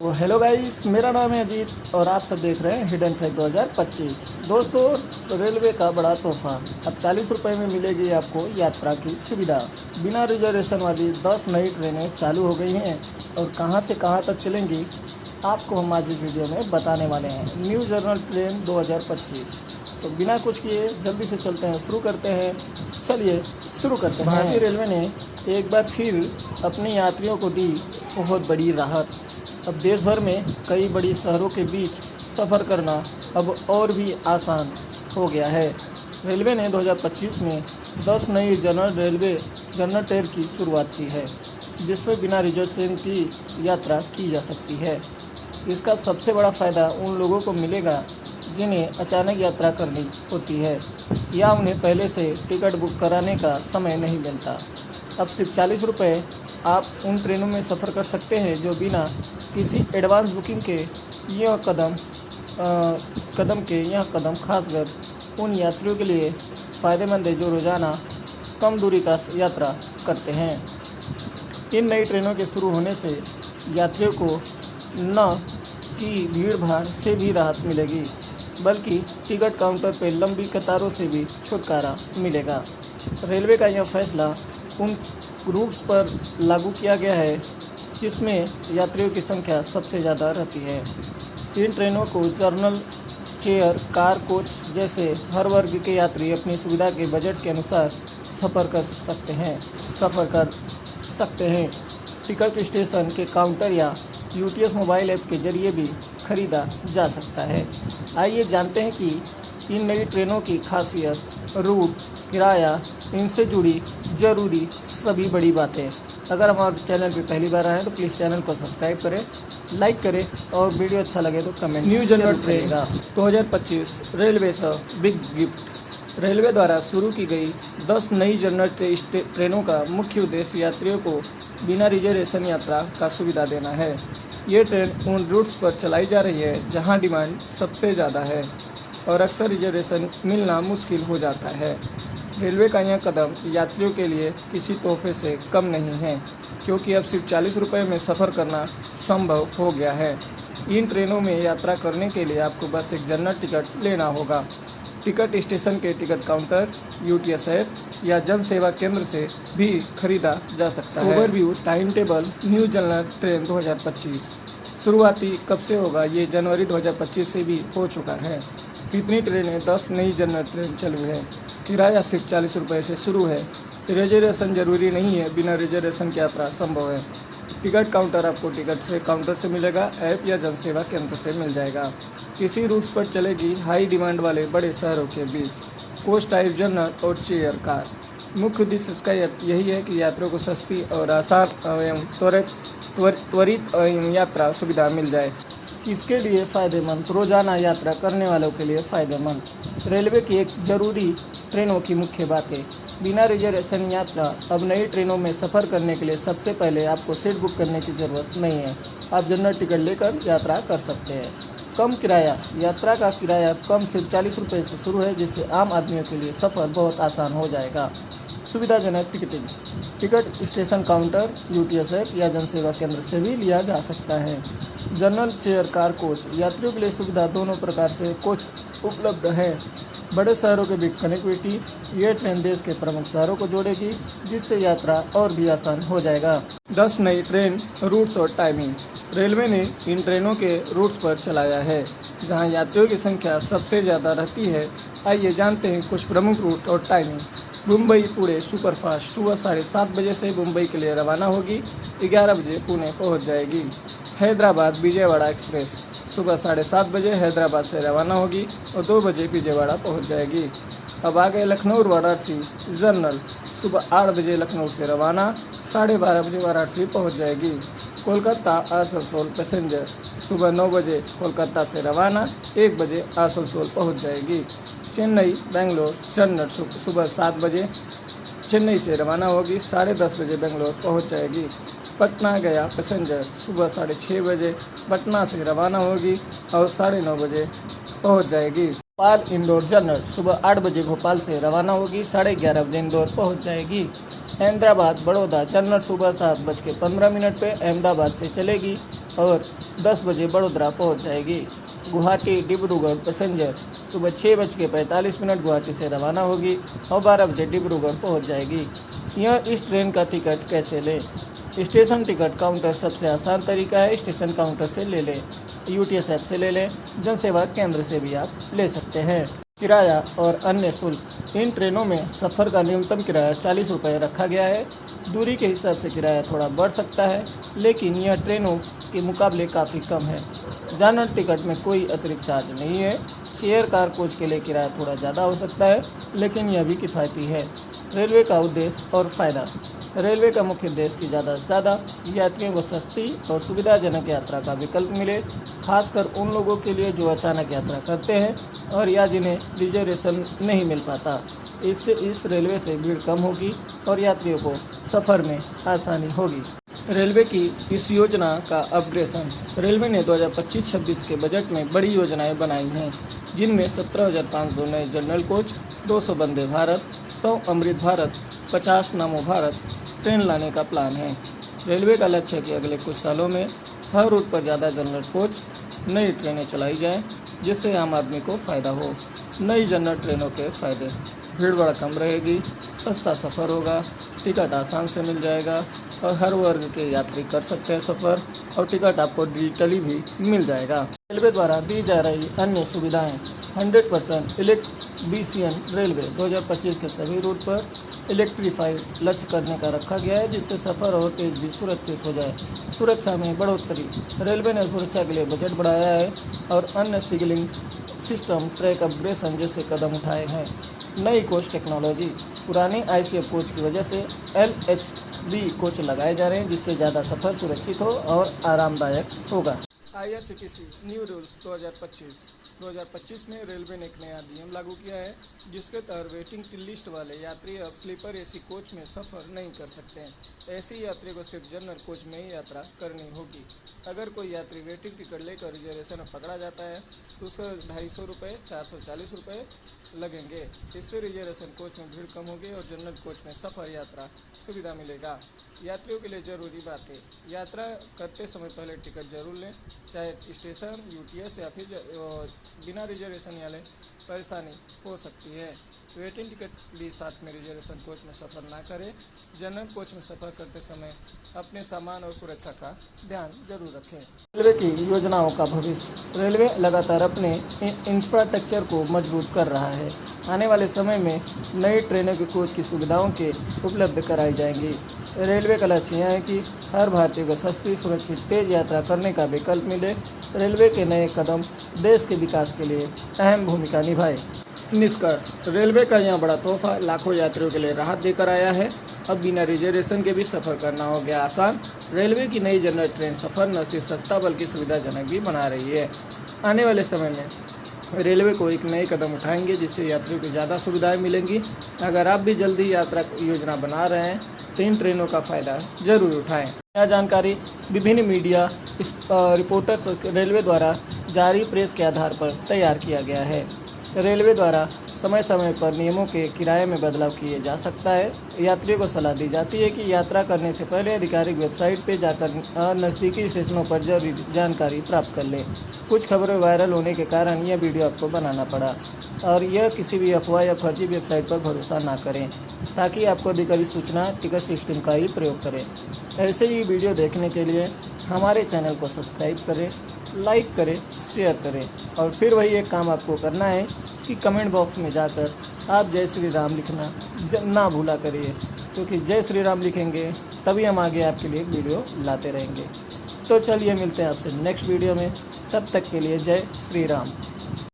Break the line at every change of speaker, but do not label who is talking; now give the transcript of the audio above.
तो hello guys, मेरा नाम है अजीत और आप सब देख रहे हैं हिडन फैक्ट 2025। दोस्तों, रेलवे का बड़ा तोहफा। अब 40 रुपये में मिलेगी आपको यात्रा की सुविधा। बिना रिजर्वेशन वाली 10 नई ट्रेनें चालू हो गई हैं और कहां से कहां तक चलेंगी आपको हम आज इस वीडियो में बताने वाले हैं। New journal train 2025। तो बिना कुछ किए जल्दी से चलते हैं, शुरू करते हैं। चलिए शुरू करते हैं। भारतीय रेलवे ने एक बार फिर अपने यात्रियों को दी बहुत बड़ी राहत। अब देश भर में कई बड़ी शहरों के बीच सफ़र करना अब और भी आसान हो गया है। रेलवे ने 2025 में 10 नई जनरल ट्रेन की शुरुआत की है, जिसमें बिना रिजर्वेशन की यात्रा की जा सकती है। इसका सबसे बड़ा फ़ायदा उन लोगों को मिलेगा जिन्हें अचानक यात्रा करनी होती है या उन्हें पहले से टिकट बुक कराने का समय नहीं मिलता। अब सिर्फ 40 रुपये आप उन ट्रेनों में सफ़र कर सकते हैं जो बिना किसी एडवांस बुकिंग के यह कदम खासकर उन यात्रियों के लिए फ़ायदेमंद है जो रोज़ाना कम दूरी का यात्रा करते हैं। इन नई ट्रेनों के शुरू होने से यात्रियों को न कि भीड़ भाड़ से भी राहत मिलेगी, बल्कि टिकट काउंटर पर लंबी कतारों से भी छुटकारा मिलेगा। रेलवे का यह फैसला उन रूट्स पर लागू किया गया है जिसमें यात्रियों की संख्या सबसे ज़्यादा रहती है। इन ट्रेनों को जर्नल, चेयर, कार, कोच जैसे हर वर्ग के यात्री अपनी सुविधा के बजट के अनुसार सफ़र कर सकते हैं। टिकट स्टेशन के काउंटर या यूटीएस मोबाइल ऐप के जरिए भी खरीदा जा सकता है। आइए जानते हैं कि इन नई ट्रेनों की खासियत, रूट, किराया, इनसे जुड़ी ज़रूरी सभी बड़ी बातें। अगर हमारे चैनल पर पहली बार आए हैं तो प्लीज़ चैनल को सब्सक्राइब करें, लाइक करें और वीडियो अच्छा लगे तो comment. New general train 2025 railway से बिग गिफ्ट। रेलवे द्वारा शुरू की गई 10 नई जनरल ट्रेनों का मुख्य उद्देश्य यात्रियों को बिना रिजर्वेशन यात्रा का सुविधा देना है। ये ट्रेन उन रूट्स पर चलाई जा रही है जहां डिमांड सबसे ज़्यादा है और अक्सर रिजर्वेशन मिलना मुश्किल हो जाता है। रेलवे का यह कदम यात्रियों के लिए किसी तोहफे से कम नहीं है, क्योंकि अब सिर्फ 40 रुपये में सफ़र करना संभव हो गया है। इन ट्रेनों में यात्रा करने के लिए आपको बस एक जनरल टिकट लेना होगा। टिकट स्टेशन के टिकट काउंटर, यूटीएस ऐप या जन सेवा केंद्र से भी खरीदा जा सकता है। Overview, time table. New general train 2025 शुरुआती कब से होगा? ये जनवरी 2025 से भी हो चुका है। कितनी ट्रेनें? 10 नई जनरल ट्रेन चालू है। किराया सिर्फ 40 रुपये से शुरू है। रिजर्वेशन जरूरी नहीं है, बिना रिजर्वेशन की यात्रा संभव है। टिकट काउंटर आपको काउंटर से मिलेगा, ऐप या जनसेवा केंद्र से मिल जाएगा। किसी रूट्स पर चलेगी हाई डिमांड वाले बड़े शहरों के बीच। कोच टाइप, जनरल और चेयर कार। मुख्य उद्देश्य इसका यही है कि यात्रियों को सस्ती और आसान एवं त्वरित यात्रा सुविधा मिल जाए। इसके लिए फ़ायदेमंद, रोज़ाना यात्रा करने वालों के लिए फ़ायदेमंद। रेलवे की एक ज़रूरी ट्रेनों की मुख्य बातें। बिना रिजर्वेशन यात्रा। अब नई ट्रेनों में सफ़र करने के लिए सबसे पहले आपको सीट बुक करने की ज़रूरत नहीं है। आप जनरल टिकट लेकर यात्रा कर सकते हैं। कम किराया। यात्रा का किराया कम सिर्फ 40 रुपये से शुरू है, जिससे आम आदमियों के लिए सफ़र बहुत आसान हो जाएगा। सुविधाजनक ticketing. Ticket station counter, UTS app या जनसेवा केंद्र से भी लिया जा सकता है। General, chair, car, coach. यात्रियों के लिए सुविधा दोनों प्रकार से कोच उपलब्ध है। बड़े शहरों के बीच कनेक्टिविटी। ये ट्रेन देश के प्रमुख शहरों को जोड़ेगी, जिससे यात्रा और भी आसान हो जाएगा। 10 नई ट्रेन रूट्स और टाइमिंग। रेलवे ने इन ट्रेनों के रूट्स पर चलाया है जहां यात्रियों की संख्या सबसे ज़्यादा रहती है। आइए जानते हैं कुछ प्रमुख रूट और टाइमिंग। मुंबई पुणे सुपरफास्ट सुबह 7:30 बजे से मुंबई के लिए रवाना होगी, 11 बजे पुणे पहुंच जाएगी। हैदराबाद विजयवाड़ा एक्सप्रेस सुबह 7:30 बजे हैदराबाद से रवाना होगी और 2 बजे विजयवाड़ा पहुंच जाएगी। अब आ गए लखनऊ वाराणसी जनरल। सुबह 8 बजे लखनऊ से रवाना, 12:30 बजे वाराणसी पहुंच जाएगी। कोलकाता आसनसोल पैसेंजर सुबह 9 बजे कोलकाता से रवाना, 1 बजे आसनसोल पहुंच जाएगी। चेन्नई बेंगलोर जनरल सुबह 7 बजे चेन्नई से रवाना होगी, 10:30 बजे बेंगलोर पहुंच जाएगी। पटना गया पैसेंजर सुबह 6:30 बजे पटना से रवाना होगी और 9:30 बजे पहुंच जाएगी। भोपाल इंदौर जनरल सुबह 8 बजे भोपाल से रवाना होगी, 11:30 बजे इंदौर पहुंच जाएगी। अहमदाबाद बड़ौदा जनरल सुबह 7:15 पे अहमदाबाद से चलेगी, और 10 बजे बड़ोदरा पहुंच जाएगी। गुवाहाटी डिब्रूगढ़ पैसेंजर सुबह 6:45 गुवाहाटी से रवाना होगी और 12 बजे डिब्रूगढ़ पहुंच जाएगी। इस ट्रेन का टिकट कैसे लें? स्टेशन टिकट काउंटर सबसे आसान तरीका है, स्टेशन काउंटर से ले लें। यूटीएस ऐप से ले लें, जन सेवा केंद्र से भी आप ले सकते हैं। किराया और अन्य शुल्क। इन ट्रेनों में सफ़र का न्यूनतम किराया 40 रुपये रखा गया है। दूरी के हिसाब से किराया थोड़ा बढ़ सकता है, लेकिन यह ट्रेनों के मुकाबले काफ़ी कम है। जनरल टिकट में कोई अतिरिक्त चार्ज नहीं है। शेयर कार कोच के लिए किराया थोड़ा ज़्यादा हो सकता है, लेकिन यह भी किफ़ायती है। रेलवे का उद्देश्य और फ़ायदा। रेलवे का मुख्य उद्देश्य कि ज़्यादा से ज़्यादा यात्रियों को सस्ती और सुविधाजनक यात्रा का विकल्प मिले, खासकर उन लोगों के लिए जो अचानक यात्रा करते हैं और या जिन्हें रिजर्वेशन नहीं मिल पाता। इससे इस रेलवे से भीड़ कम होगी और यात्रियों को सफ़र में आसानी होगी। रेलवे की इस योजना का अपग्रेडेशन। रेलवे ने 2025-26 के बजट में बड़ी योजनाएं बनाई हैं, जिनमें 17,500 नए जनरल कोच, 200 वंदे भारत, 100 अमृत भारत, 50 नमो भारत ट्रेन लाने का प्लान है। रेलवे का लक्ष्य है कि अगले कुछ सालों में हर रूट पर ज़्यादा जनरल कोच, नई ट्रेनें चलाई जाएं, जिससे आम आदमी को फ़ायदा हो। नई जनरल ट्रेनों के फ़ायदे: भीड़ भाड़ कम रहेगी, सस्ता सफ़र होगा, टिकट आसान से मिल जाएगा और हर वर्ग के यात्री कर सकते हैं सफ़र, और टिकट आपको डिजिटली भी मिल जाएगा। रेलवे द्वारा दी जा रही अन्य सुविधाएं। 100% इलेक्ट्रिफिकेशन। रेलवे 2025 के सभी रूट पर इलेक्ट्रीफाइड लक्ष्य करने का रखा गया है, जिससे सफ़र और तेज भी सुरक्षित हो जाए। सुरक्षा में बढ़ोतरी। रेलवे ने सुरक्षा के लिए बजट बढ़ाया है और अन्य सिग्नलिंग सिस्टम, ट्रैक अपग्रेडेशन जैसे कदम उठाए हैं। नई कोच टेक्नोलॉजी। पुरानी ICF कोच की वजह से LHB कोच लगाए जा रहे हैं, जिससे ज़्यादा सफ़र सुरक्षित हो और आरामदायक होगा। IRCTC न्यू रूल्स 2025 में रेलवे ने एक नया नियम लागू किया है, जिसके तहत वेटिंग की लिस्ट वाले यात्री अब स्लीपर AC कोच में सफ़र नहीं कर सकते हैं। ऐसे यात्री को सिर्फ जनरल कोच में ही यात्रा करनी होगी। अगर कोई यात्री वेटिंग टिकट लेकर रिजर्वेशन में पकड़ा जाता है तो उसको 250 रुपये 440 रुपये लगेंगे। इससे रिजर्वेशन कोच में भीड़ कम होगी और जनरल कोच में सफ़र यात्रा सुविधा मिलेगा। यात्रियों के लिए ज़रूरी बातें। यात्रा करते समय पहले टिकट जरूर लें, चाहे स्टेशन, UTS या फिर बिना रिजर्वेशन वाले परेशानी हो सकती है। वेटिंग टिकट भी साथ में रिजर्वेशन कोच में सफ़र ना करें। जनरल कोच में सफ़र करते समय अपने सामान और सुरक्षा का ध्यान जरूर रखें। रेलवे की योजनाओं का भविष्य। रेलवे लगातार अपने इंफ्रास्ट्रक्चर को मजबूत कर रहा है। आने वाले समय में नई ट्रेनों की कोच की सुविधाओं के उपलब्ध कराई जाएंगी। रेलवे का लक्ष्य यह है कि हर भारतीय को सस्ती, सुरक्षित, तेज यात्रा करने का विकल्प मिले। रेलवे के नए कदम देश के विकास के लिए अहम भूमिका निभाए। निष्कर्ष। रेलवे का यह बड़ा तोहफा लाखों यात्रियों के लिए राहत देकर आया है। अब बिना रिजर्वेशन के भी सफ़र करना हो गया आसान। रेलवे की नई जनरल ट्रेन सफ़र न सिर्फ सस्ता बल्कि सुविधाजनक भी बना रही है। आने वाले समय में रेलवे को एक नए कदम उठाएंगे, जिससे यात्रियों को ज़्यादा सुविधाएं मिलेंगी। अगर आप भी जल्दी यात्रा योजना बना रहे हैं तो इन ट्रेनों का फ़ायदा जरूर उठाएं। यह जानकारी विभिन्न मीडिया रिपोर्टर्स रेलवे द्वारा जारी प्रेस के आधार पर तैयार किया गया है। रेलवे द्वारा समय समय पर नियमों के किराए में बदलाव किए जा सकता है। यात्रियों को सलाह दी जाती है कि यात्रा करने से पहले आधिकारिक वेबसाइट पर जाकर नज़दीकी स्टेशनों पर जरूरी जानकारी प्राप्त कर लें। कुछ खबरें वायरल होने के कारण यह वीडियो आपको बनाना पड़ा, और यह किसी भी अफवाह या फर्जी वेबसाइट पर भरोसा ना करें, ताकि आपको अधिकारिक सूचना टिकट सिस्टम का ही प्रयोग करें। ऐसे ही वीडियो देखने के लिए हमारे चैनल को सब्सक्राइब करें, लाइक करें, शेयर करें, और फिर वही एक काम आपको करना है कि कमेंट बॉक्स में जाकर आप जय श्री राम लिखना ना भूला करिए, क्योंकि जय श्री राम लिखेंगे तभी हम आगे आपके लिए वीडियो लाते रहेंगे। तो चलिए मिलते हैं आपसे नेक्स्ट वीडियो में, तब तक के लिए जय श्री राम।